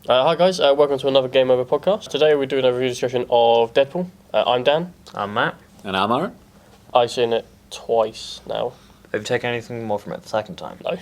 Hi guys, welcome to another Game Over podcast. Today we're doing a review discussion of Deadpool. I'm Dan. I'm Matt. And I'm Aaron. I've seen it twice now. Have you taken anything more from it the second time? No,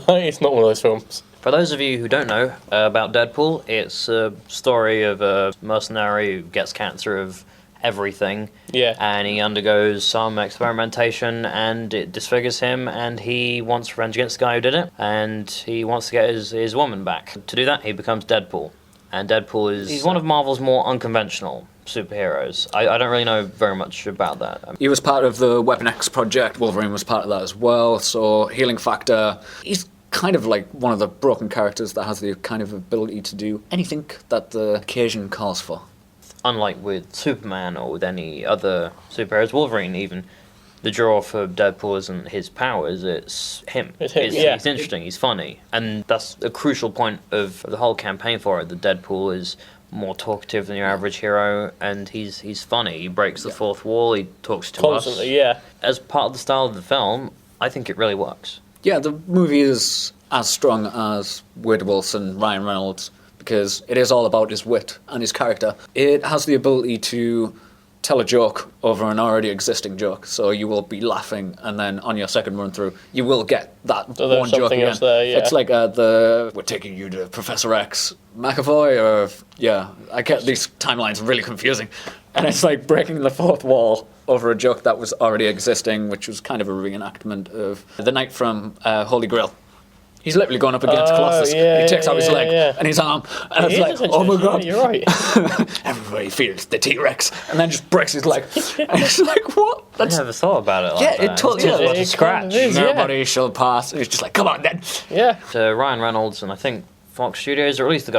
no, it's not one of those films. For those of you who don't know about Deadpool, it's a story of a mercenary who gets cancer of everything. Yeah. And he undergoes some experimentation and it disfigures him and he wants revenge against the guy who did it and he wants to get his woman back. To do that, he becomes Deadpool. And Deadpool is one of Marvel's more unconventional superheroes. I don't really know very much about that. He was part of the Weapon X project. Wolverine was part of that as well. So healing factor. He's kind of like one of the broken characters that has the kind of ability to do anything that the occasion calls for. Unlike with Superman or with any other superheroes, Wolverine even, the draw for Deadpool isn't his powers, it's him. It's him, yeah. He's interesting, he's funny. And that's a crucial point of the whole campaign for it, that Deadpool is more talkative than your average hero, and he's funny. He breaks the fourth wall, he talks to Constantly, us. yeah. As part of the style of the film, I think it really works. Yeah, the movie is as strong as Wade Wilson, Ryan Reynolds, because it is all about his wit and his character. It has the ability to tell a joke over an already existing joke, so you will be laughing, and then on your second run through, you will get that so one joke again. There, yeah. It's like we're taking you to Professor X, McAvoy, or I get these timelines really confusing, and it's like breaking the fourth wall over a joke that was already existing, which was kind of a reenactment of the Knight from Holy Grail. He's literally going up against Colossus. Yeah, he takes out his leg and his arm, and it's like, oh my god, you're right. Everybody fears the T-Rex, and then just breaks his leg. And it's like, what? I never thought about it like that. Yeah, it totally is. It Scratch. kind of is, Nobody shall pass. And it's just like, come on then. Yeah. So Ryan Reynolds and I think Fox Studios, or at least the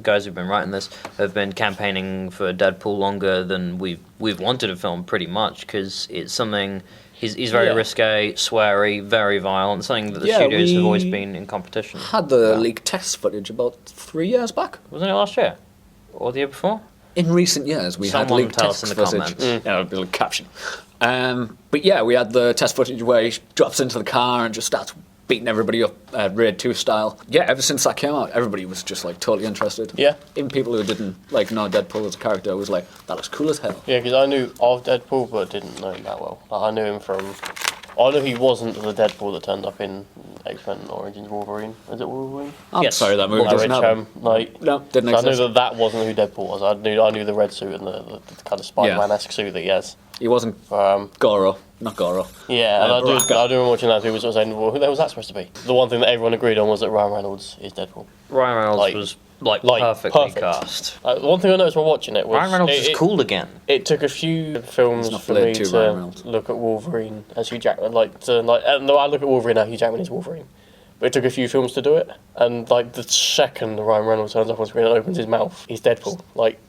guys who've been writing this, have been campaigning for Deadpool longer than we've wanted a film, pretty much, because it's something. He's very risque, sweary, very violent, something that the studios have always been in competition. Had the leaked test footage about 3 years back. Wasn't it last year? Or the year before? In recent years, we had leaked tell us test in the footage. comments. Yeah, it'll be like caption. But yeah, we had the test footage where he drops into the car and just starts beating everybody up, Raid 2 style. Yeah, ever since that came out, everybody was just like totally interested. Yeah. Even people who didn't like know Deadpool as a character was like, that looks cool as hell. Yeah, because I knew of Deadpool, but didn't know him that well. Like, I knew him from... I knew he wasn't the Deadpool that turned up in X-Men Origins Wolverine. Is it Wolverine? I'm Yes. sorry, that movie doesn't happen. No, didn't so exist. I knew that wasn't who Deadpool was. I knew the red suit and the kind of Spider-Man-esque suit that he has. He wasn't Goro. Not Goro. Yeah, and I do Baraka. remember watching that, who was sort of saying, well, who the hell was that supposed to be? The one thing that everyone agreed on was that Ryan Reynolds is Deadpool. Ryan Reynolds was perfectly cast. One thing I noticed while watching it was... Ryan Reynolds is cool again. It took a few films for me to look at Wolverine as Hugh Jackman. And I look at Wolverine now, Hugh Jackman is Wolverine. But it took a few films to do it. And like the second Ryan Reynolds turns up on screen and opens his mouth, he's Deadpool. Like,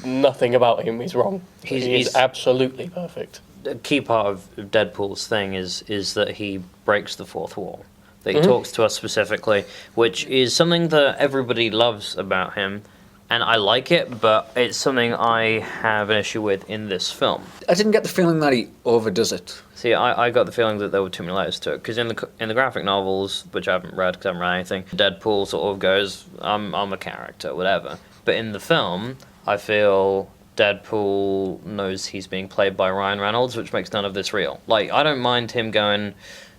nothing about him is wrong. He's absolutely perfect. A key part of Deadpool's thing is that he breaks the fourth wall. That he talks to us specifically, which is something that everybody loves about him, and I like it, but it's something I have an issue with in this film. I didn't get the feeling that he overdoes it. See, I got the feeling that there were too many layers to it, because in the graphic novels, which I haven't read because I haven't read anything, Deadpool sort of goes, I'm a character, whatever. But in the film, I feel Deadpool knows he's being played by Ryan Reynolds, which makes none of this real. Like, I don't mind him going,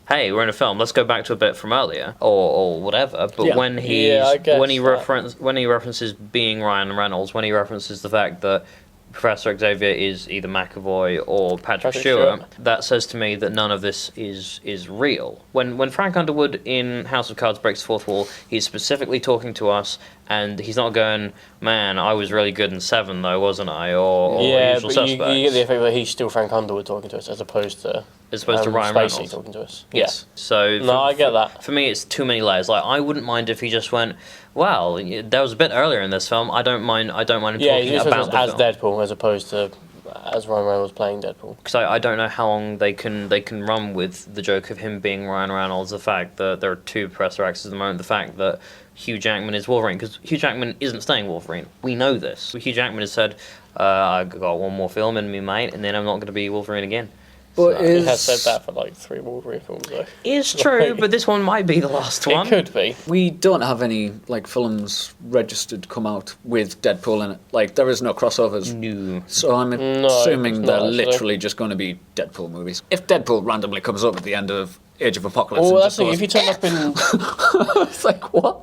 hey, we're in a film, let's go back to a bit from earlier, or whatever, but when he references being Ryan Reynolds, when he references the fact that Professor Xavier is either McAvoy or Patrick Stewart, that says to me that none of this is real. When Frank Underwood in House of Cards breaks the fourth wall, he's specifically talking to us, and he's not going, man, I was really good in Seven though, wasn't I? Or Usual Suspects. You get the effect that he's still Frank Underwood talking to us, as opposed to Ryan Reynolds talking to us. Yes. So I get that. For me, it's too many layers. Like, I wouldn't mind if he just went, well, there was a bit earlier in this film. I don't mind him talking about the as film. Deadpool as opposed to as Ryan Reynolds playing Deadpool. Because I don't know how long they can run with the joke of him being Ryan Reynolds. The fact that there are two Professor X's at the moment. The fact that Hugh Jackman is Wolverine, because Hugh Jackman isn't staying Wolverine. We know this. Hugh Jackman has said, I got one more film in me, mate, and then I'm not going to be Wolverine again. But He has said that for like 3 Wolverine films, though. It's true, but this one might be the last one. It could be. We don't have any like films registered to come out with Deadpool in it. Like there is no crossovers. No. So I'm No, assuming it's they're not, actually. literally just going to be Deadpool movies. If Deadpool randomly comes up at the end of Age of Apocalypse, Well, and that's just the thing. goes, If you turned up in, it's like what?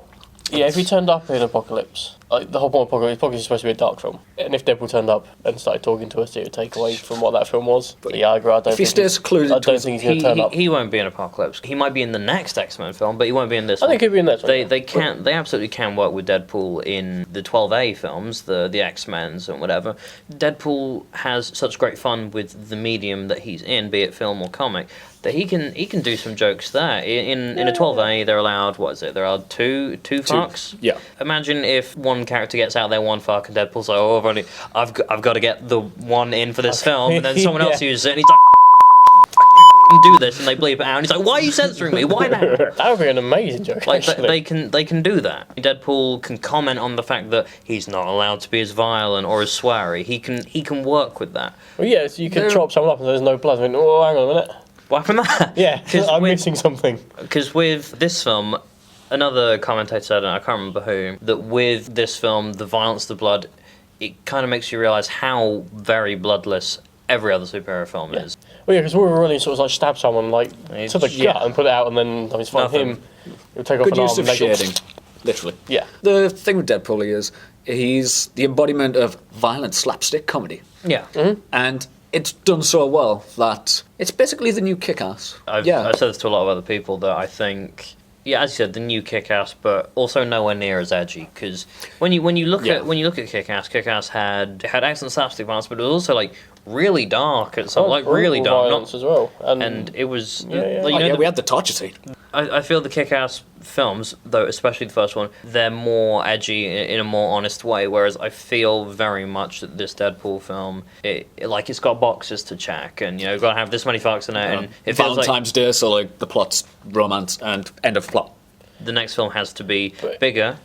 yeah, if you turned up in Apocalypse, like the whole point of Apocalypse is supposed to be a dark film, and if Deadpool turned up and started talking to us, it would take away from what that film was. But yeah, I agree. If he stays secluded, I don't think he's going to turn up. He won't be in Apocalypse. He might be in the next X-Men film, but he won't be in this I one. think he'd be in that one. They absolutely can work with Deadpool in the 12A films, the X-Men's and whatever. Deadpool has such great fun with the medium that he's in, be it film or comic, that he can do some jokes there. In a 12A, they're allowed, what is it? They're allowed two fucks. Yeah. Imagine if one character gets out there one fuck and Deadpool's like, oh, I've got to get the one in for this film, and then someone else uses it, and he's like, do this, and they bleep it out, and he's like, why are you censoring me? Why now? That would be an amazing joke. Like actually. they can do that. Deadpool can comment on the fact that he's not allowed to be as violent or as sweary. He can work with that. Well, yeah, so you could chop someone up and there's no blood. I mean, oh, hang on a minute. What happened there? Yeah, I'm missing something. Because with this film, another commentator said, and I can't remember who, that with this film, the violence, the blood, it kind of makes you realise how very bloodless every other superhero film is. Well, yeah, because Wolverine sort of like stab someone like to the gut and put it out, and then I mean, find Nothing. him. He'll take off Good an arm use and of leg off. shading, literally. Yeah. The thing with Deadpool is he's the embodiment of violent slapstick comedy, Yeah. and it's done so well that it's basically the new Kick-Ass. I've said this to a lot of other people that I think, yeah, as you said, the new Kick-Ass, but also nowhere near as edgy. Because when you look at Kick-Ass, Kick-Ass had excellent slapstick violence, but it was also like really dark at some really dark violence as well, and it was Yeah. like, We had the torture scene. I feel the Kick-Ass films, though, especially the first one, they're more edgy in a more honest way, whereas I feel very much that this Deadpool film, it's got boxes to check, and, you know, got to have this many fucks in it, and it feels like Valentine's Day, so like the plot's romance and end of plot. the next film has to be bigger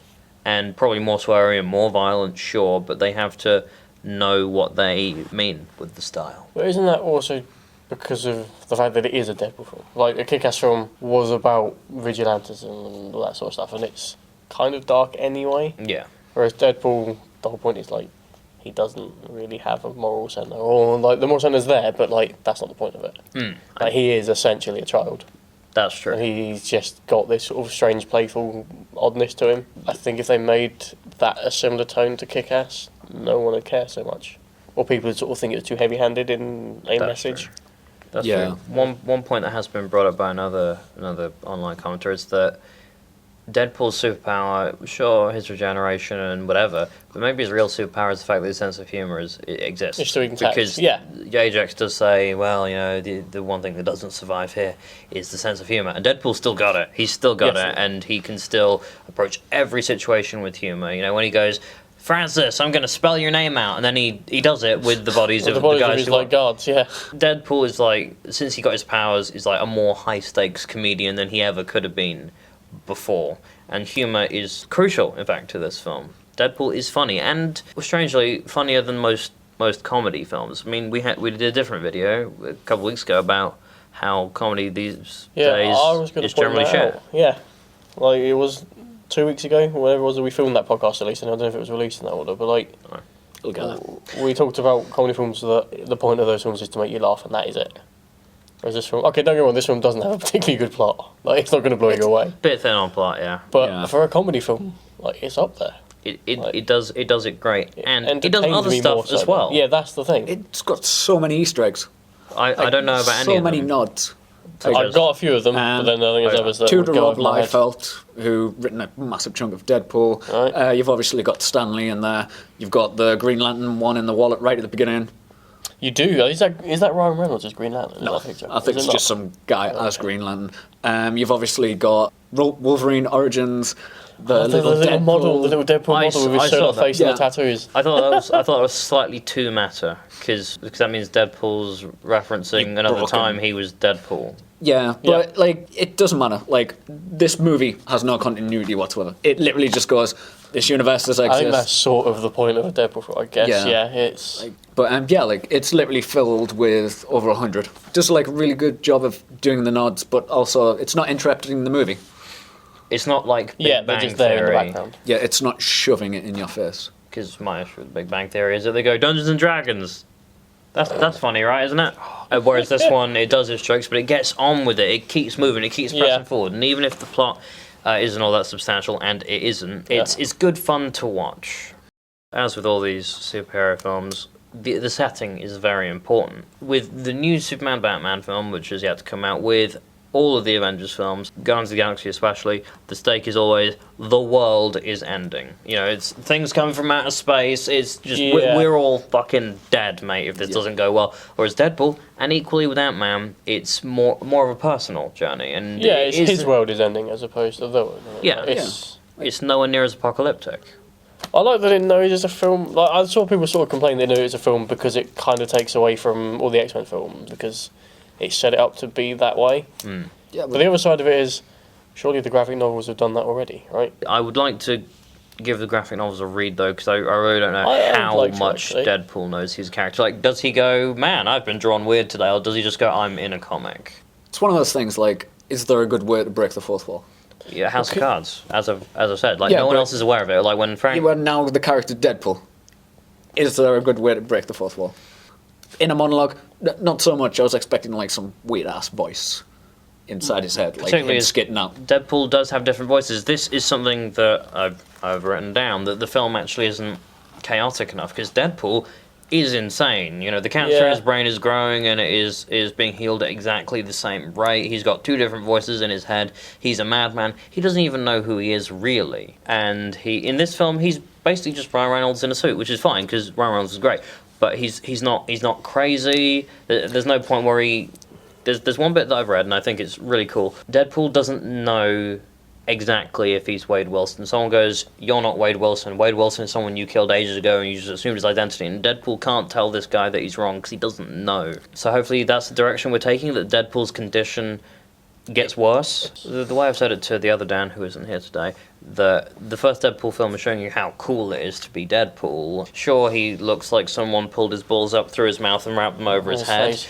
and probably more sweary and more violent, sure, but they have to know what they mean with the style. But isn't that also because of the fact that it is a Deadpool film? Like, a Kick-Ass film was about vigilantism and all that sort of stuff, and it's kind of dark anyway. Yeah. Whereas Deadpool, the whole point is, like, he doesn't really have a moral centre. Or, like, the moral centre's there, but, like, that's not the point of it. Like, he is essentially a child. That's true. He's just got this sort of strange, playful oddness to him. I think if they made that a similar tone to Kick-Ass, no one would care so much. Or people would sort of think it's too heavy-handed in a message. True. That's Yeah. true. One point that has been brought up by another online commenter is that Deadpool's superpower, sure, his regeneration and whatever, but maybe his real superpower is the fact that his sense of humour exists. It's doing tax, because yeah. Ajax does say, well, you know, the one thing that doesn't survive here is the sense of humour, and Deadpool's still got it. He's still got it, and he can still approach every situation with humour. You know, when he goes, Francis, I'm going to spell your name out, and then he does it with the bodies of the guys his, who like, guards, yeah. Deadpool is like, since he got his powers, is like a more high stakes comedian than he ever could have been before, and humour is crucial, in fact, to this film. Deadpool is funny, and strangely funnier than most comedy films. I mean, we did a different video a couple of weeks ago about how comedy these days I was gonna is point generally that shit. out. Yeah, like it was 2 weeks ago, or whatever it was that we filmed that podcast at least, and I don't know if it was released in that order, but like, We'll get that. we talked about comedy films that the point of those films is to make you laugh, and that is it. Whereas this film, okay, don't get me wrong, this film doesn't have a particularly good plot. Like, it's not going to blow you away. Bit thin on plot, yeah. But for a comedy film, like, it's up there. It does it great, and it does entertains other me more stuff so as well. Yeah, that's the thing. It's got so many Easter eggs. I don't know about any so of many them. nods. I've got a few of them, but then I think there's others that Tudor would go Rob over my head. Liefeld, who written a massive chunk of Deadpool. Right. You've obviously got Stanley in there. You've got the Green Lantern one in the wallet right at the beginning. You do? Is that Ryan Reynolds as Green Lantern? No, Is that picture? I think Is it's it just not? some guy as Green Lantern. You've obviously got Wolverine Origins, the little Deadpool. model, the little Deadpool model with I his saw shirt that. face and the tattoos. I thought that was slightly too meta because that means Deadpool's referencing another broken. time he was Deadpool. Yeah, but like it doesn't matter. Like this movie has no continuity whatsoever. It literally just goes, this universe does exist. I think that's sort of the point of a Deadpool film, I guess. Yeah. It's Like, but like it's literally filled with over 100. Does like a really good job of doing the nods, but also it's not interrupting the movie. It's not like Big they're Bang just there in the Theory. background. Yeah, it's not shoving it in your face. Because my issue with Big Bang Theory is that they go Dungeons and Dragons. That's funny, right? Isn't it? Whereas this one, it does its tricks, but it gets on with it. It keeps moving. It keeps pressing forward. And even if the plot isn't all that substantial, and it isn't, it's good fun to watch. As with all these superhero films, the setting is very important. With the new Superman Batman film, which is yet to come out, with all of the Avengers films, Guardians of the Galaxy especially, the stake is always the world is ending. You know, it's things coming from outer space. It's just we're all fucking dead, mate, if this doesn't go well. Whereas Deadpool, and equally with Ant-Man, it's more of a personal journey. And it's his world is ending as opposed to the world. It's nowhere near as apocalyptic. I like that it knows it's a film. Like I saw people sort of complain they knew it was a film because it kind of takes away from all the X-Men films because it set it up to be that way. Yeah, but the other side of it is, surely the graphic novels have done that already, right? I would like to give the graphic novels a read, though, because I really don't know how much Deadpool knows his character. Like, does he go, man, I've been drawn weird today, or does he just go, I'm in a comic? It's one of those things, like, is there a good way to break the fourth wall? Yeah, House of Cards, as I've said. Like, no one else is aware of it. Like, when Frank... Yeah, now the character Deadpool, is there a good way to break the fourth wall? In a monologue, not so much. I was expecting like some weird ass voice inside his head, like him skitting out. Deadpool does have different voices. This is something that I've written down, that the film actually isn't chaotic enough, because Deadpool is insane. You know, the cancer in his brain is growing and it is being healed at exactly the same rate. He's got two different voices in his head. He's a madman. He doesn't even know who he is really. And in this film, he's basically just Ryan Reynolds in a suit, which is fine because Ryan Reynolds is great. But he's not crazy. There's no point where there's one bit that I've read and I think it's really cool. Deadpool doesn't know exactly if he's Wade Wilson. Someone goes, you're not Wade Wilson. Wade Wilson is someone you killed ages ago and you just assumed his identity. And Deadpool can't tell this guy that he's wrong because he doesn't know. So hopefully that's the direction we're taking, that Deadpool's condition gets worse. The way I've said it to the other Dan, who isn't here today, the first Deadpool film is showing you how cool it is to be Deadpool. Sure, he looks like someone pulled his balls up through his mouth and wrapped them over his head.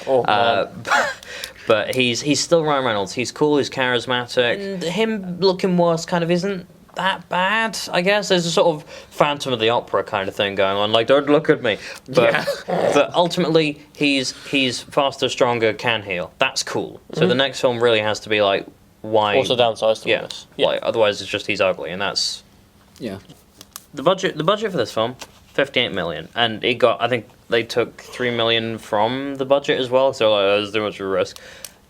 But he's still Ryan Reynolds. He's cool, he's charismatic. And him looking worse kind of isn't that bad, I guess. There's a sort of Phantom of the Opera kind of thing going on, like, don't look at me. But ultimately, he's faster, stronger, can heal. That's cool. So the next film really has to be like, why... What's the downsides to this? Like, otherwise it's just he's ugly, and that's... Yeah. The budget for this film, 58 million. And it got, I think they took 3 million from the budget as well, so like, there's too much of a risk.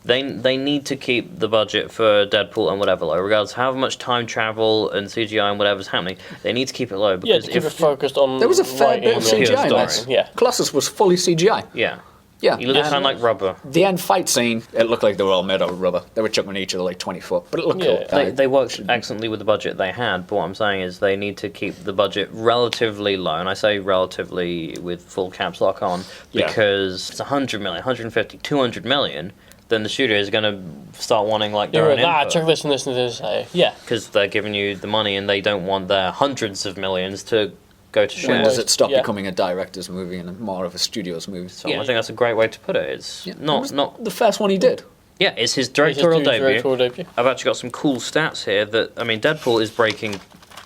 They need to keep the budget for Deadpool and whatever low, regardless of how much time travel and CGI and whatever's happening. They need to keep it low because to keep it focused on. There was a fair bit of CGI in this. Yeah, Colossus was fully CGI. Yeah. He looked kind of like rubber. The end fight scene, it looked like they were all made out of rubber. They were chucking each other like 20 foot, but it looked cool. They worked excellently with the budget they had, but what I'm saying is they need to keep the budget relatively low, and I say relatively with full caps lock on, because it's 100 million, 150, 200 million, then the studio is going to start wanting like their own input. Check this and this and this. Because they're giving you the money and they don't want their hundreds of millions to go to share. When does it stop becoming a director's movie and more of a studio's movie? So I think that's a great way to put it. It's not the first one he did. Yeah, it's his directorial debut. I've actually got some cool stats here. Deadpool is breaking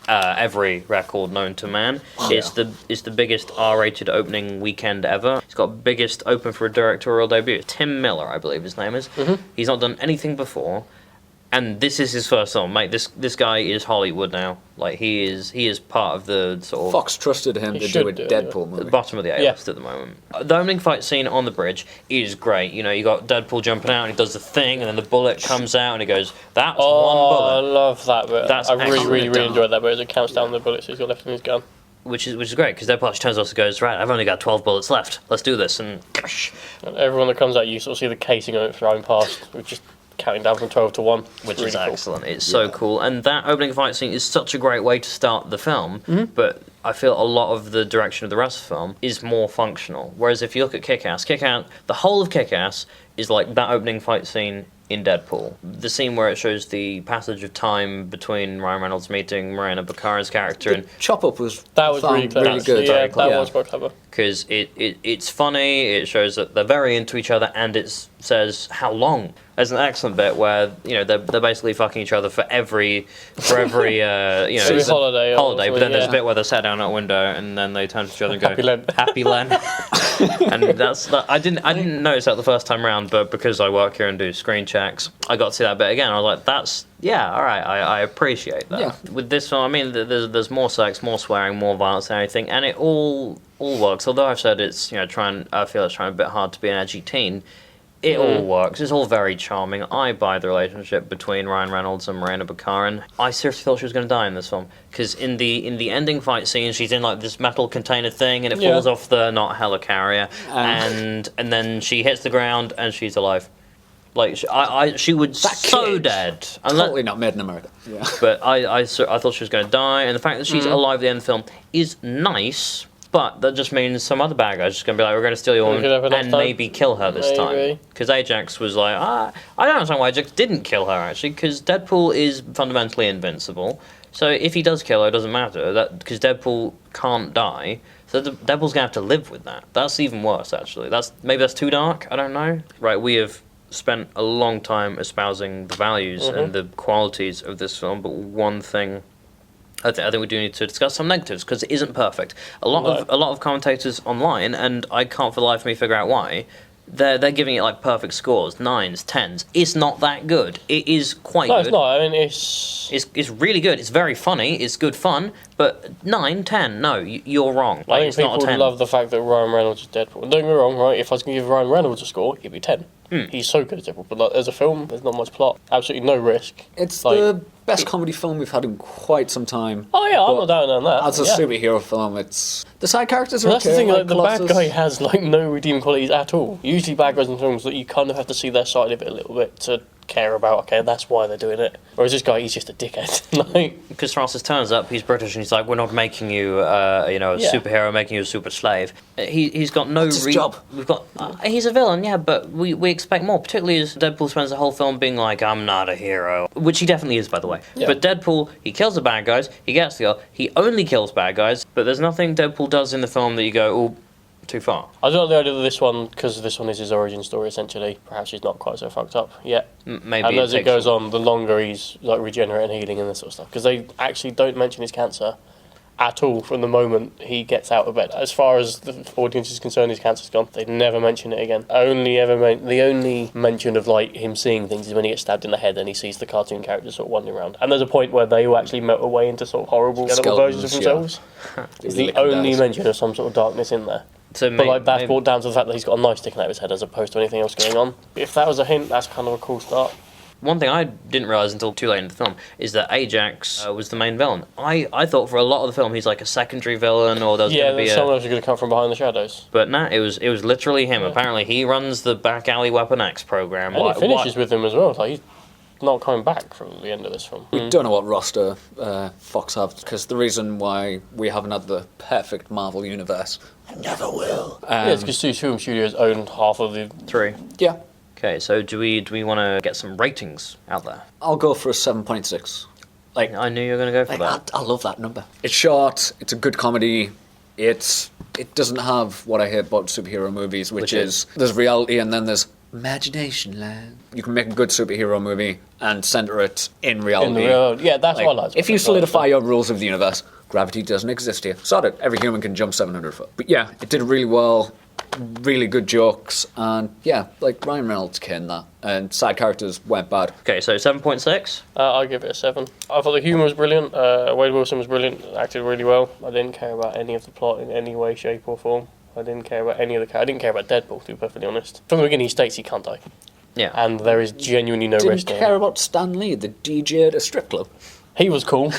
every record known to man. It's the biggest R-rated opening weekend ever. It's got biggest open for a directorial debut. Tim Miller, I believe his name is. He's not done anything before, and this is his first film, mate. This guy is Hollywood now. Like he is part of the sort of... Fox trusted him to do a Deadpool movie. The bottom of the A-list at the moment. The opening fight scene on the bridge is great. You know, you got Deadpool jumping out and he does the thing, and then the bullet comes out and he goes, "That's one bullet." I love that bit. That's I really enjoyed that bit as it counts down the bullets he's got left in his gun. Which is great, because Deadpool actually turns off and goes, right, I've only got 12 bullets left. Let's do this. And everyone that comes at you sort of see the casing of it flying past, which just counting down from 12 to 1. Which is excellent. Cool. It's so cool. And that opening fight scene is such a great way to start the film, but I feel a lot of the direction of the rest of the film is more functional. Whereas if you look at Kick-Ass, the whole of Kick-Ass is like that opening fight scene in Deadpool. The scene where it shows the passage of time between Ryan Reynolds meeting Morena Baccarin's character and chop up was really clever. really good. Yeah, that was quite clever. Because it's funny, it shows that they're very into each other, and it says how long. There's an excellent bit where they're basically fucking each other for every holiday, but then there's a bit where they're sat down at a window and then they turn to each other and go Happy Len. And I didn't notice that the first time round, but because I work here and do screen checks, I got to see that bit again. I was like, that's all right. I appreciate that. Yeah. With this film, I mean, there's more sex, more swearing, more violence than anything, and it all works. Although I've said it's I feel it's trying a bit hard to be an edgy teen. It all works. It's all very charming. I buy the relationship between Ryan Reynolds and Morena Baccarin. I seriously thought she was going to die in this film because in the ending fight scene, she's in like this metal container thing, and it falls off the not helicarrier, and then she hits the ground and she's alive. Like she would so dead. Totally not made in America. Yeah. But I thought she was going to die, and the fact that she's alive at the end of the film is nice. But that just means some other bad guy's just going to be like, we're going to steal your woman and maybe kill her this time. Because Ajax was like, I don't understand why Ajax didn't kill her, actually, because Deadpool is fundamentally invincible. So if he does kill her, it doesn't matter, because Deadpool can't die. So Deadpool's going to have to live with that. That's even worse, actually. Maybe that's too dark, I don't know. Right, we have spent a long time espousing the values and the qualities of this film, but one thing... I think we do need to discuss some negatives because it isn't perfect. A lot of commentators online, and I can't for the life of me figure out why. They're giving it like perfect scores, 9s, 10s. It's not that good. It is quite good. No, it's not. I mean, it's really good. It's very funny. It's good fun. But 9, 10, no, you're wrong. I think people love the fact that Ryan Reynolds is Deadpool. Don't get me wrong, right? If I was going to give Ryan Reynolds a score, it'd be 10. He's so good at Deadpool. But as a film, there's not much plot. Absolutely no risk. It's the best comedy film we've had in quite some time. Oh yeah, I'm not doubting on that. As a superhero film, it's the side characters are that's the thing. Like the bad guy has no redeeming qualities at all. Usually, bad guys in films that you kind of have to see their side of it a little bit to care about. Okay, that's why they're doing it. Whereas this guy, he's just a dickhead. Because Francis turns up, he's British, and he's like, "We're not making you, a superhero, making you a super slave." He's got no job. We've got. He's a villain, yeah, but we expect more. Particularly as Deadpool spends the whole film being like, "I'm not a hero," which he definitely is, by the way. Yeah. But Deadpool, he kills the bad guys. He gets the girl. He only kills bad guys. But there's nothing Deadpool does in the film that you go, "Oh, too far." I don't like the idea of this one because this one is his origin story essentially. Perhaps he's not quite so fucked up yet. Maybe. And as it goes on, the longer he's like regenerating, healing, and this sort of stuff. Because they actually don't mention his cancer at all from the moment he gets out of bed. As far as the audience is concerned, his cancer's gone. They never mention it again. The only mention of like him seeing things is when he gets stabbed in the head and he sees the cartoon characters sort of wandering around. And there's a point where they all actually melt away into sort of horrible versions of themselves. It's the only mention of some sort of darkness in there. But that's brought down to the fact that he's got a knife sticking out of his head as opposed to anything else going on. If that was a hint, that's kind of a cool start. One thing I didn't realise until too late in the film is that Ajax was the main villain. I thought for a lot of the film he's like a secondary villain, or there was going to be someone else who's going to come from behind the shadows. But nah, it was literally him. Yeah. Apparently he runs the back alley Weapon X program. And he finishes with him as well. Like he's not coming back from the end of this film. We don't know what roster Fox have, because the reason why we haven't had the perfect Marvel universe, and never will. It's because two film studios own half of the 3. Yeah. Okay, so do we want to get some ratings out there? I'll go for a 7.6. Like I knew you were going to go for that. I love that number. It's short. It's a good comedy. It doesn't have what I hate about superhero movies, which is there's reality and then there's imagination land. You can make a good superhero movie and center it in reality. That's what I like. If you solidify your rules of the universe, gravity doesn't exist here. Sort it. Every human can jump 700 foot. But yeah, it did really well. Really good jokes, and like Ryan Reynolds can that, and side characters weren't bad. Okay, so 7.6? I'll give it a 7. I thought the humour was brilliant, Wade Wilson was brilliant, acted really well. I didn't care about any of the plot in any way, shape or form. I didn't care about any of the I didn't care about Deadpool, to be perfectly honest. From the beginning he states he can't die. Yeah. And there is genuinely no risk in it. Didn't care about Stan Lee, the DJ at a strip club. He was cool.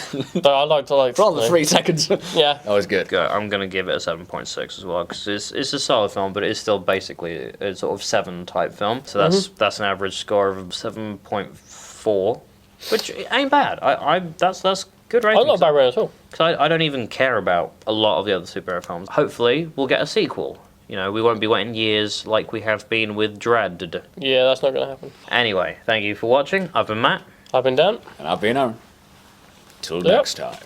I liked for all the 3 seconds. Yeah, that was good. I'm gonna give it a 7.6 as well because it's a solid film, but it is still basically a sort of 7 type film. So that's an average score of 7.4, which ain't bad. That's good rating. I'm not bad rating at all. Because I don't even care about a lot of the other superhero films. Hopefully, we'll get a sequel You know, we won't be waiting years like we have been with Dread. Yeah, that's not going to happen. Anyway, thank you for watching. I've been Matt. I've been Dan. And I've been Aaron. Till next time.